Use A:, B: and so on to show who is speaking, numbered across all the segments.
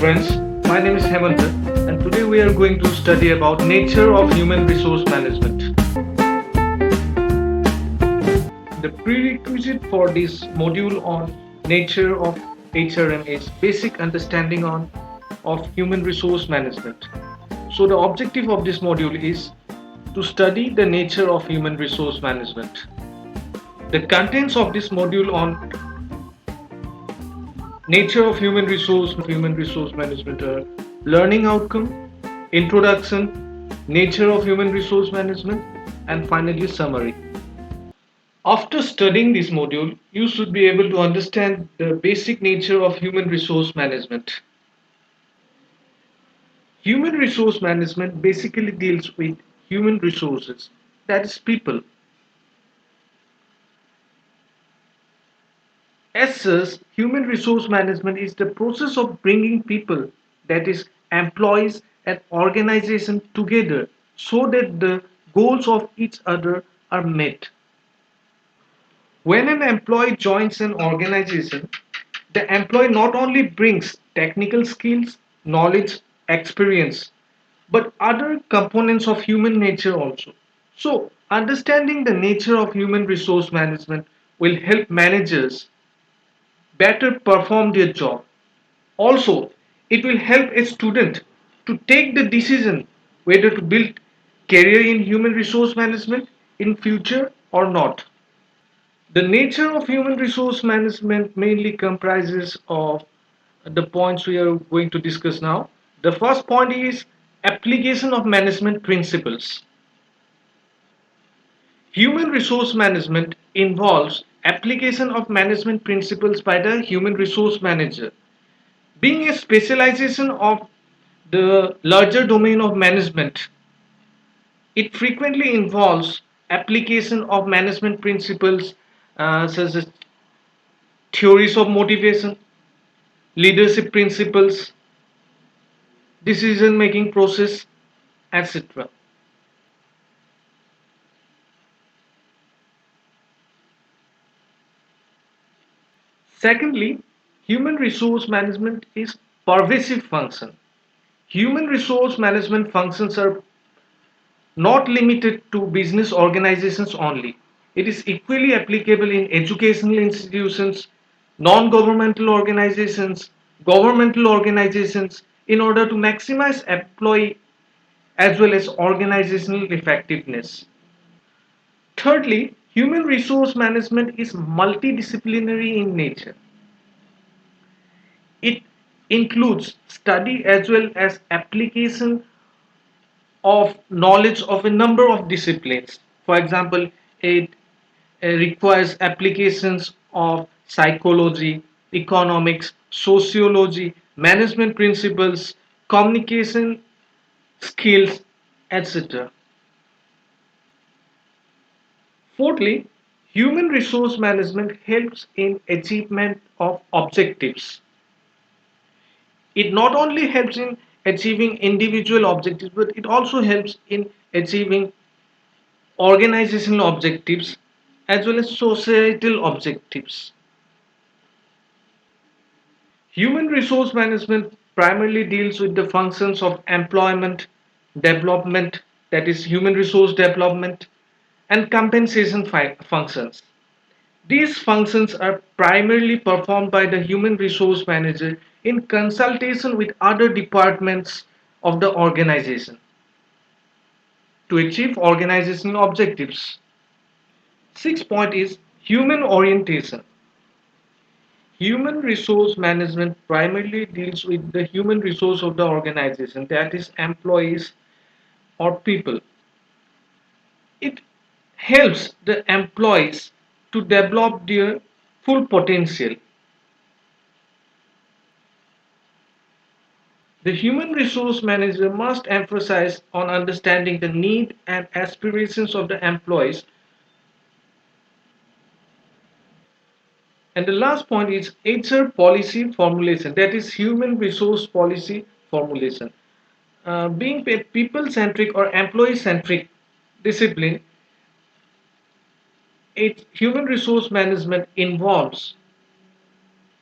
A: friends, my name is Hemant and today we are going to study about nature of human resource management. The prerequisite for this module on nature of HRM is basic understanding of human resource management. So the objective of this module is to study the nature of human resource management. The contents of this module on nature of human resource management are learning outcome, introduction, nature of human resource management, and finally summary. After studying this module, you should be able to understand the basic nature of human resource management. Human resource management basically deals with human resources, that is people. As such, human resource management is the process of bringing people, that is, employees and organizations together so that the goals of each other are met. When an employee joins an organization, the employee not only brings technical skills, knowledge, experience, but other components of human nature also. So, understanding the nature of human resource management will help managers better perform their job. Also, it will help a student to take the decision whether to build career in human resource management in future or not. The nature of human resource management mainly comprises of the points we are going to discuss now. The first point is application of management principles. Human resource management involves application of management principles by the human resource manager. Being a specialization of the larger domain of management, it frequently involves application of management principles such as theories of motivation, leadership principles, decision making process, etc. Secondly, human resource management is pervasive function. Human resource management functions are not limited to business organizations only. It is equally applicable in educational institutions, non-governmental organizations, governmental organizations in order to maximize employee as well as organizational effectiveness. Thirdly, human resource management is multidisciplinary in nature. It includes study as well as application of knowledge of a number of disciplines. For example, it requires applications of psychology, economics, sociology, management principles, communication skills, etc. Fourthly, human resource management helps in achievement of objectives. It not only helps in achieving individual objectives, but it also helps in achieving organizational objectives as well as societal objectives. Human resource management primarily deals with the functions of employment, development, that is human resource development, and compensation functions. These functions are primarily performed by the human resource manager in consultation with other departments of the organization to achieve organizational objectives. Sixth point is human orientation. Human resource management primarily deals with the human resource of the organization, that is, employees or people. It helps the employees to develop their full potential. The human resource manager must emphasize on understanding the need and aspirations of the employees. And the last point is HR policy formulation, that is human resource policy formulation. Being a people-centric or employee-centric discipline, human resource management involves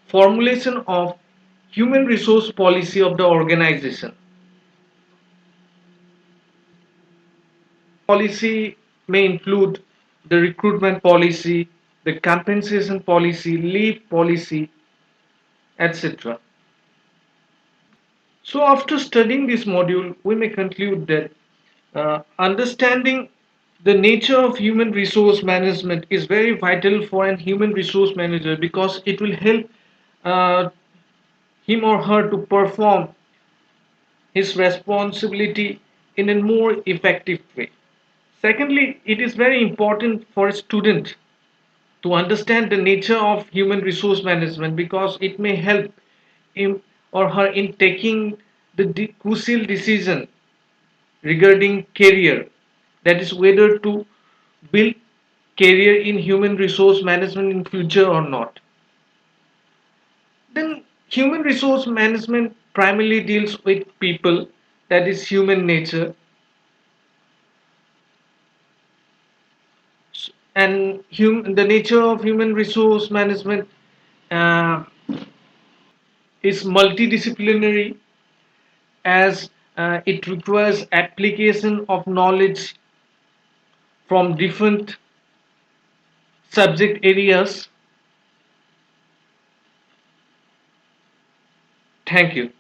A: formulation of human resource policy of the organization. Policy may include the recruitment policy, the compensation policy, leave policy, etc. So, after studying this module, we may conclude that understanding the nature of human resource management is very vital for an human resource manager because it will help uh, him or her to perform his responsibility in a more effective way. Secondly, it is very important for a student to understand the nature of human resource management because it may help him or her in taking the crucial decision regarding career, that is whether to build career in human resource management in future or not. Then human resource management primarily deals with people, that is human nature, and the nature of human resource management uh, is multidisciplinary as it requires application of knowledge from different subject areas. Thank you.